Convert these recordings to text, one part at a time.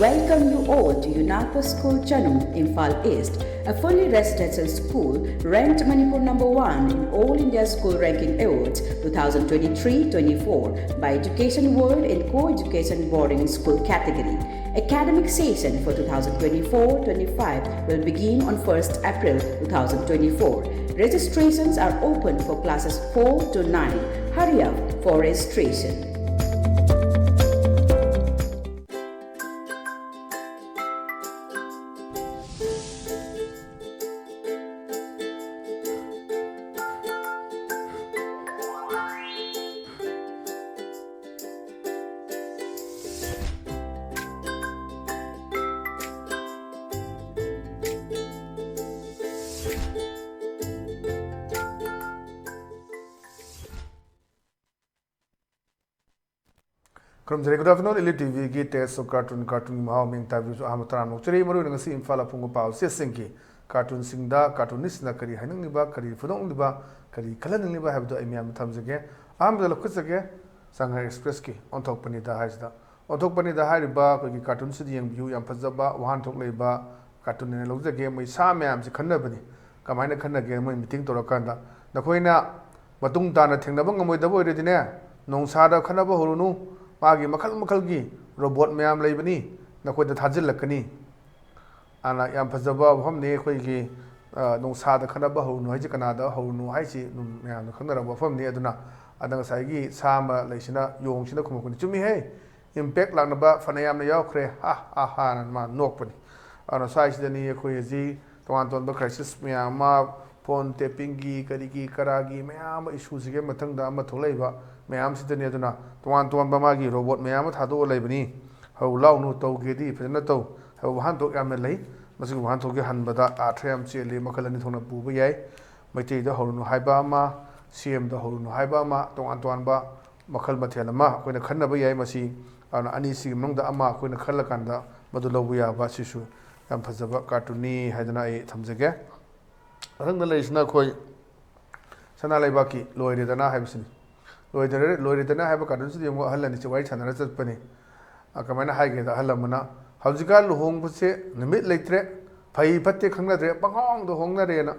welcome you all to UNAPO School Chanum, Imphal East, a fully residential school ranked Manipur #1 in All India School Ranking Awards 2023-24 by Education World in Co-Education Boarding School category. Academic session for 2024-25 will begin on 1st April 2024. Registrations are open for classes 4 to 9. Hurry up for registration. Good afternoon, ELITETV ki test of cartoon mahau ming tabi so amatran mokchari maru nang si imfala pungu pau sesengki cartoon singda cartoonist na kari hanang niba kari phunong niba kari kalan niba habdo emiam thamjage amda lokhusage Shanghai Express ki onthok pani da haisda onthok pani da hariba ko ki cartoon si yang view yam phajaba wahan thok leiba cartoon ne lojage mai sa myam si khannabani kamaina khannage mai meeting torakanda nakhoina matung dana thengnaba ngamoi dabo iredine nongsada khannaba horunu मागी मखल मखल की robot ma'am लेबनी नखोय the थाजिल लकनी आना याम फजबा हमने खोय की नोंसा the खनबा हौनु हाइजे Kannada हौनु HiAce ma'am खनरब फमने अदुना अदंग साइगी सामा लेसिना योंगसिना खुमकुनि चुमी हे impact लागनबा फनयाम न यावख्रे हा हा हा न मा नोकपनि आना साइसदनी खोय जी तोन तोन ब क्राइसिस मैम फोन टेपिंग की करिगी करागी मैम इशूसिगे मथंगदा अमा थोलैबा मैम सिदनी अदुना तोन तोन बमागी रोबोट मैम थादो लेबनी हौ लाउनु तौगेदी फजना तौ हौ वहान तो याम लै मसिग वहान तोगे हनबदा आथ्रयाम चेले मखलनि थोना पुबा याय मैतै द हौनु हाइबा अमा सीएम द हौनु हाइबा अमा तोन तोन बा मखल मथेल अमा अखोइना खन्नबा याय मसि आना अनि सि मंगदा अमा अखोइना खल्लकांदा मदु लौबु याबा सिसु याम फजबा कार्टूनी हाइदना ए थमजगे अरंग लेसना खोय सना लेबाकी लोइरेदना हाइबसिनी लोइरेदना हाइबा कार्टून सि यमो हल्लनि च वाइ छनरा चतपनी कमाइना हाइगे द हल्लमना हौजिका लुहोंगबसे निमित लेत्रे फै फत्ते खंगद्रे पंगोंग दो होंगनरेना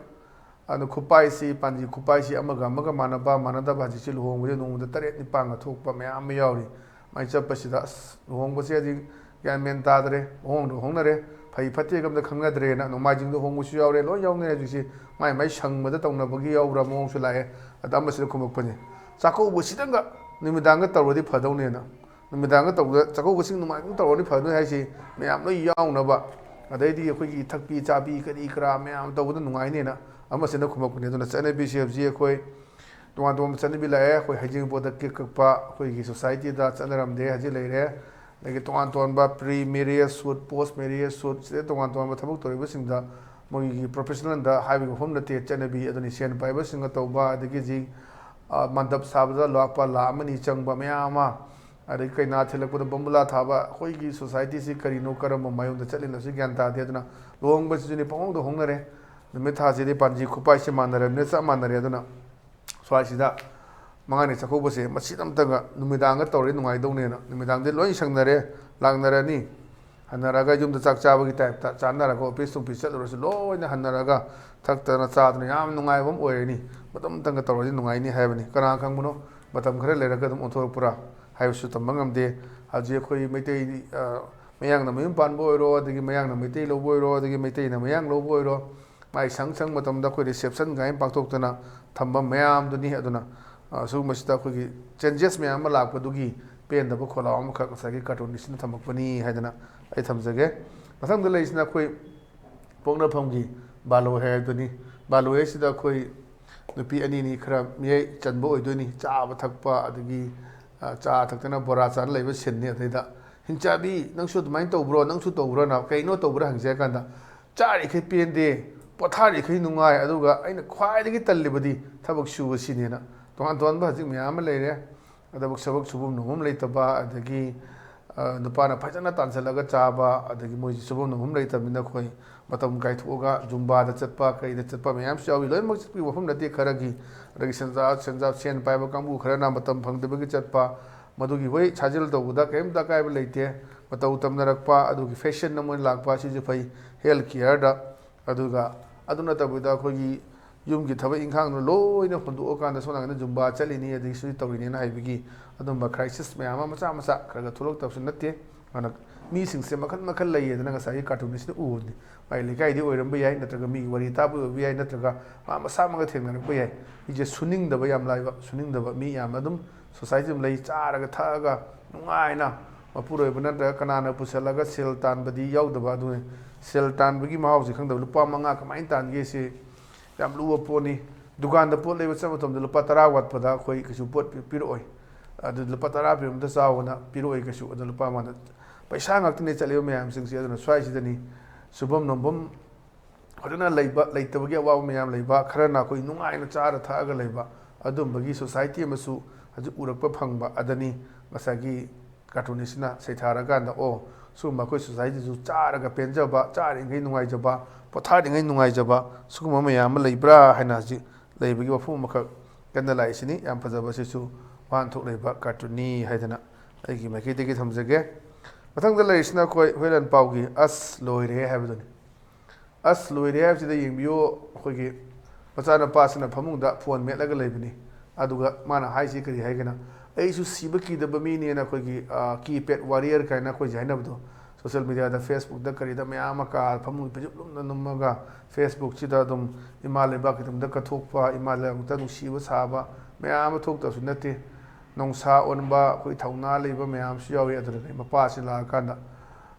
अनु खुपाइसी पांजी खुपाइसी अमगा अमगा मानबा मानदबा जिसि लुहोंगबे नोंगदा तरेत निपांगा थोकपा मयाम यावरी माइ चपसिदा लुहोंगबसे जि यान मेन तादरे होंगनरे फै फत्ते गमदा खंगद्रेना नोमाजिंग दो होंगबसु यावरे लो यावने जिसि माइ माइ संगबदा तौनबगी यावरा मोंगसु लाए अदमबसे खुमकपनि चाकौबसिदंगा निमिदांगा तौरदि फदौनेना निमिदांगा तौदा चाकौबसिंग नुमाइंग तौरदि फदौ हाइसि मयाम लो यावनबा अदैदि अखोइगी थकपि चाबि करी करा मयाम तौबदा नुंगाइनेना अमसेना खुमकपनि दुना चनेबि सेबजि अखोइ तोन तोन चनेबि लाए अखोइ हाइजिंग बोर्ड केक कक्पा अखोइगी सोसाइटी दा चनरमदे हाजि लेरे लेगे तोन तोन बा pre marriage suit post marriage suit से तोन तोन बा थबक तोरिबसिंगदा मोगी प्रोफेशनल दा हाइबि होम नते चनेबि अदनि सेन पाइबसिंग तौबा अदगी जी मंडप साबदा लापा लामनी चंगबा मयामा अदि कैना थेलकपद बम्बुला थाबा होइगी सोसाइटी सि करिनो करम मायुम द चलिन सि ज्ञान ता देदना लोंग बसिनि पंग दो होंगरे नमे थाजिदि पांजी खुपाइ से मानरे ने चा मानरे अदना स्वाइसिदा मंगाने चखौबसे मसिदमतंगा नुमिदांग तौरे नुंगाइ दौनेना नुमिदांग दे लोइ संगनरे लांगनरानी हनरागा जुम द चाक चाबगी टाइप ता चानरागा ऑफिस टू ऑफिस चलरस लोइना हनरागा थक्तना चादना याम नुंगाइबम ओइरनी मतम तंग तौरदि नुंगाइनी हाइबनी कना खंगबनो मतम खरे लेरगा दम ओथोरपुरा हाइबसु तमंगमदे हाजि खोइ मैतै मयांग न मयम पानबो ओइरो अदगी मयांग न मैतै लोबो ओइरो अदगी मैतै न मयांग लोबो ओइरो माइ संग संग मतम द खोइ रिसेप्शन गाइम पाक्तोक्तना थंबा मयाम दुनी अदुना सुमसिदा खोइ चेंजेस मयाम लापदुगी पेनदबो खोलाव अम खक सगी cartoonist थमकपनी हाइदना ai thamjage mathang da leisna khoi pongna phamgi balo he duni balo he sida khoi nupi ani ni khara mi chanbo oidoni cha ba thakpa adagi cha thaktana bora cha leiba senni adaida hinchabi nangsu dumain tobro nangsu tobro na kaino tobro hangse kanda chari khai pende pothari khai nungai aduga aina khwai dagi tallibadi thabak shuba sinena ton ton ba hajik myam leire adabak sabak subum nungum leitaba adagi नुपाना फजना तानसलगा चाबा अदगी मोइ सुबम नहुम लेतमिना खोइ मतम गाइथोगा Zumba the चतपा कई the चतपा मयाम चावी लोइ मक चतपि वफम नते खरगी अदगी संजा सेन पाइबा कांबु खरना मतम फंगदबगी चतपा मदुगी होइ छाजिल तौदा केम दा काइब लेते matau tamnarakpa adugi fashion namon lakpa si fai health care da aduga aduna tabuda khogi yumgi thaba inkhang no loina hondu okanda sona na jumba chalini adi sui tawini na haibigi adumba crisis mayama macha macha kharaga thulok tabsu natte ana mi singse makhan makhan lay na ngasai cartoonist u ni bai lekai di oiram yai natraga mi wari tabu bi yai natraga ma masa maga thengna ko yai ije suning daba yam laiba suning daba mi yam adum society lay charaga thaga nungaina mapuroi bana kanana pusalaga sel tan badi yaudaba adu sel tan bagi mahausi khangda lupa manga kamain tan ge se yam luwa poni dukan da pot leba chama tom da lupa 10 wat pada khoi kisu pot piroi adu lupa 10 pirum da sawana piroi kisu adu lupa man paisa ngakne chaleo mayam sing si adu swai sidani subam nombam hoduna leiba leitabagi awa mayam leiba kharana khoi nungai na chara thaga leiba adum bagi society masu haju urakpa phangba adani masagi cartoonist na seithara ganda o suma khoi society ju chara ga penjaba chari ngai nungai jaba pothari ngai nungai jaba suguma mayam leibra haina ji leibagi wafu makha ganda lai sini yam phajaba sisu wan thok leiba cartooni haidana aigi maki tegi thamjage mathang da leisna khoi hoilan paugi as loire habaduni as loire habsida yengbiyo khoigi machana pasna phamungda phone melaga leibini aduga mana haisi kari haigana aisu sibaki da bamini na khoigi keypad warrior kaina khoi jainabdo social media da facebook da kari da mayama ka phamung pejulum na numaga facebook chida dum imale ba kitum da kathokpa imale mta nu siba saba mayama thokta su nate nongsa onba khoi thauna leiba mayam su yawi adra mapa sila kanda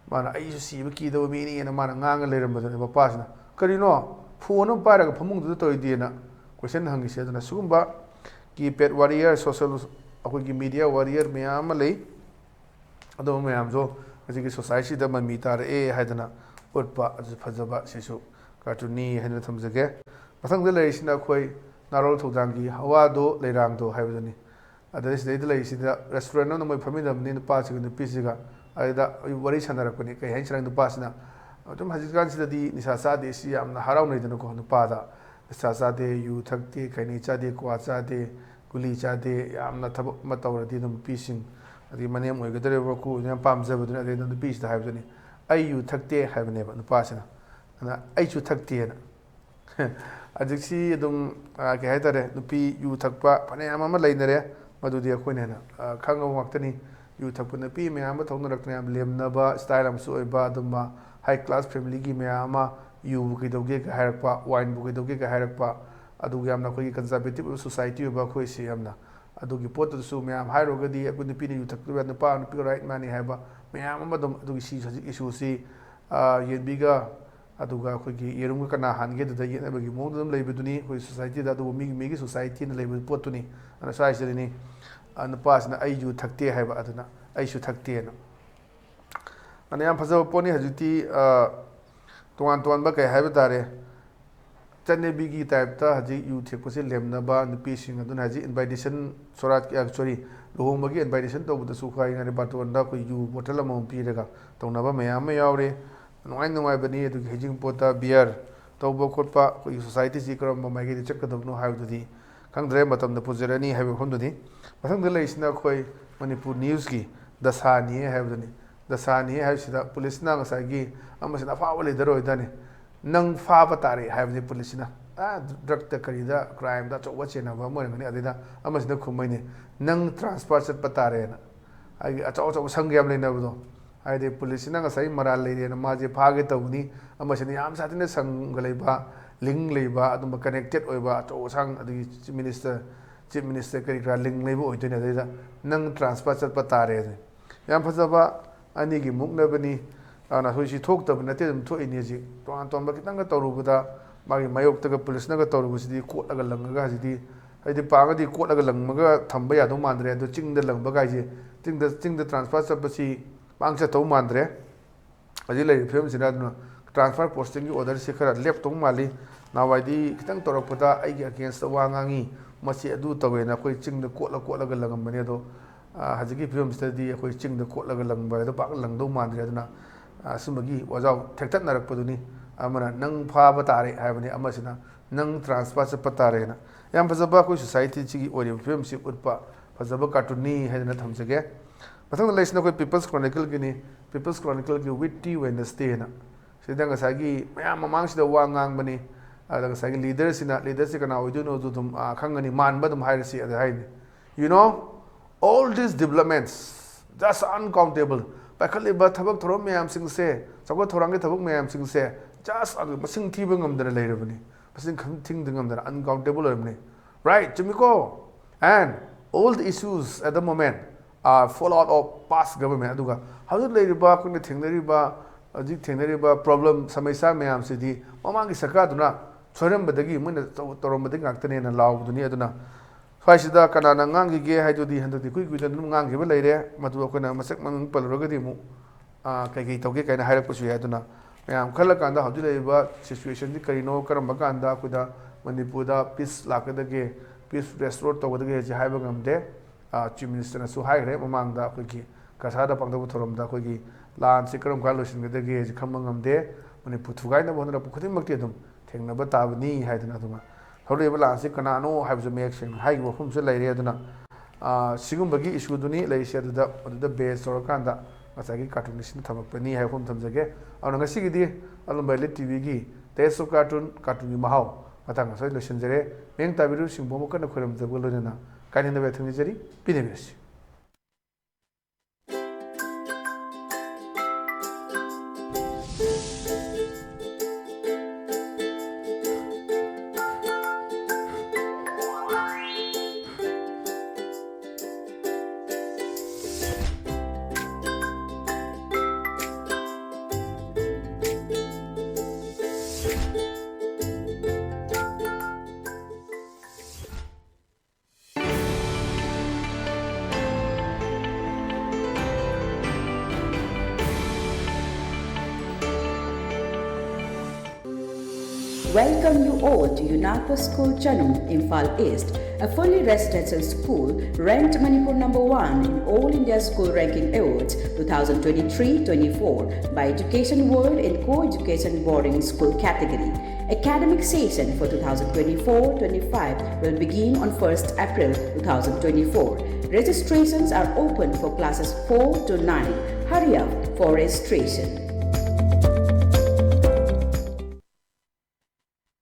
mana aisu sibaki da bamini na mana nganga leirambada mapa sina karino phone paraga phamung da toidi na question hangi se da sugumba keypad warrior social akhoi media warrior mayam lei ado mayam jo अजिकी society दा ममी तार ए हाइदना उटपा अजु फजबा सिसु कार्टूनी हैन थमजगे मथंग लेसिना खोय नारोल थौदांगी हवादो लेरांगदो हाइबदनी अदरिस देद लेसिदा restaurant no मै फमिदमनी पासिग न पिसिगा आइदा वरि सनरकनी कै हैन सरंग पासना अदुम हजिकान सिददी निसा सादे सि यामना हराउनैदन को नुपादा निसा सादे यु थक्ति कैनी चादे क्वा चादे गुली चादे यामना थबक मतौरदी दम पिसिंग अदी मनेम ओइगदरेबो को याम पामजबदुना अदे द पीस दा हाइबदनी आई यु थक्ते हाइबनेबा नुपासिना अना आई चु थक्तेना अजिक्सी अदुम के हाइतरे नुपी यु थक्पा फने याम अमा लैनरे मदुदि अखोइनेना खांगो वक्तनी यु थक्पा नुपी मयाम थौनरक्तने याम लेमनबा स्टाइल अमसु ओइबा अदुमा हाई क्लास फैमिली की मयाम यु बुकिदोगे का हाइरक्पा वाइन बुकिदोगे का हाइरक्पा अदु यामना कोई कंजर्वेटिव सोसाइटी ओबा खोइसे यामना अदुगी पोतदसु मयाम हाइरोगदी अकु नुपीनि यु थक्तबा नुपा नुपी राइट मानी हाइबा मयाम अमदम अदुगी सी हजिक इशूसी येनबिगा अदुगा अखोगी येरुम कना हानगे ददा येनबगी मोदम लेबदुनी कोई सोसाइटी दा अदु मिगी सोसाइटी न लेब पोतुनी अना साइसदनी नुपासना आई यु थक्ते हाइबा अदुना आइसु थक्तेना अना याम फजब पोनी हजिती तोवान तोवान बा कै हाइबा तारे चन्नेबीगी टाइपता हजी यू थेकोसे लेमनबा नुपीसिंग अदुन हजी इनवाइटेशन सोरात की एक्चुअली लुहोंबगी इनवाइटेशन तौबदसु खाइनारे बातोंदा को यू बोतल अमम पीरगा तौनबा मयाम यावरे नुआइ नुआइ बनी अदु हेजिंग पोता बियर तौबो खोटपा कोई सोसाइटी जी करम माइगे चक्कदबनो हाइबदुदी खंगद्रे मतमदा पुजरनी हाइबो खंदुदी मथंग लेसिना खोय मणिपुर न्यूज़ की दसानी हाइबदुनी दसानी हाइसिदा पुलिसना ngसागी अमसना फाव लीडर ओइदानी नंग फाब तारे हाइबदे पुलिसना ड्रग द करीदा क्राइम दा चौवा चेनाबा मोरंगनी अदिदा अमसना खुमैने नंग ट्रांसफर चटप तारेना आइ अचौ अचौ संग्याम लेनबदो आइदे पुलिसना ngसाई मराल लेरेना माजे फागे तौनी अमसना याम साथिने संग लेबा लिंक लेबा अदुम कनेक्टेड ओइबा अचौ संग अदि चीफ मिनिस्टर करी क्रा लिंक लेबो ओइदने अदिदा नंग ट्रांसफर चटप तारे याम फजबा अनिगी मुकनबनी ana hoisi thokta nate dum thoini ji ton ton ba kitang ga torubuda magi mayok ta ga police na ga torubusidi kot aga langa ga jidi haidi panga di kot aga langmaga thamba ya do mandre ado chingda langba ga ji chingda transfer sabasi pangsa to mandre aji lai film sina dun transfer posting ki order se khara lep to mali na waidi kitang torokpada ai gi against wa ngangi masi adu tawena koi chingda kot aga langam bane do hajigi film study koi chingda kot aga langba do pak langdo mandre aduna असुमगी वजाव ठेक्टत नरकपदुनी अमना नंग फाब तारे हाइबनी अमसिना नंग transfer चप तारेना याम फजबा कोई society Chigi ओरि film सि उटपा फजबा कार्टूनी हैदना थमसगे Matang na leisna ko People's Chronicle gini, People's Chronicle gi Witty Wednesday na. Sida nga sagi mayam mamang sida wa ngang bani. Daga sagi leaders kana oidu no dum khangani man ba dum hair si ada haini. You know, all these developments just uncountable. Pakhali ba thabak thorom mayam sing se, sago thorangi thabak mayam sing se, just masing thiba ngamdara leirabani. Masing kham thing ngamdara uncountable orbani. Right, Chumiko? And all the issues at the moment are fallout of past government. Aduga, how do they riba kung thingnariba, thingnariba problem samesa mayam sidi, mamangi sakaduna, soram badagi, mun torom bading actane and law dunia duna. Faisida kanana ngangi ge hai to di hando di quick with the ngangi belay, Matuakana masak mang palrogadimu, kaki toge kind of higher pushaduna. Mayam kalakanda, how do they riba situation, the Karino, Karambakanda, Kuda, Manipur, peace lakadage. Peace restore to the Jahibagam de, Chief Minister and Suhaire, among the Quickie, Casada Pangda Torom da Quickie, Lan Sikaram Galush with the gauge coming there, when he put to guide the one of Putim, taking a batavani, had another. However, Sikanano has a action, high of whom Salayadana. Sigumbagi issued to me, lay said the base or Kanda, Masaki cartoonist Tamapani, have home Tamzage, on a Sigidi, along by ELITETV, Test of cartoon Mahao. Matang sa election jere meng tabiru singbomo kana khoram de bolona kanin da bethang jeri pinebes. Welcome you all to UNAPA School Chanum, Imphal East, a fully residential school ranked Manipur #1 in All India School Ranking Awards 2023-24 by Education World in Co-Education Boarding School category. Academic session for 2024-25 will begin on 1st April 2024. Registrations are open for classes 4 to 9. Hurry up for registration.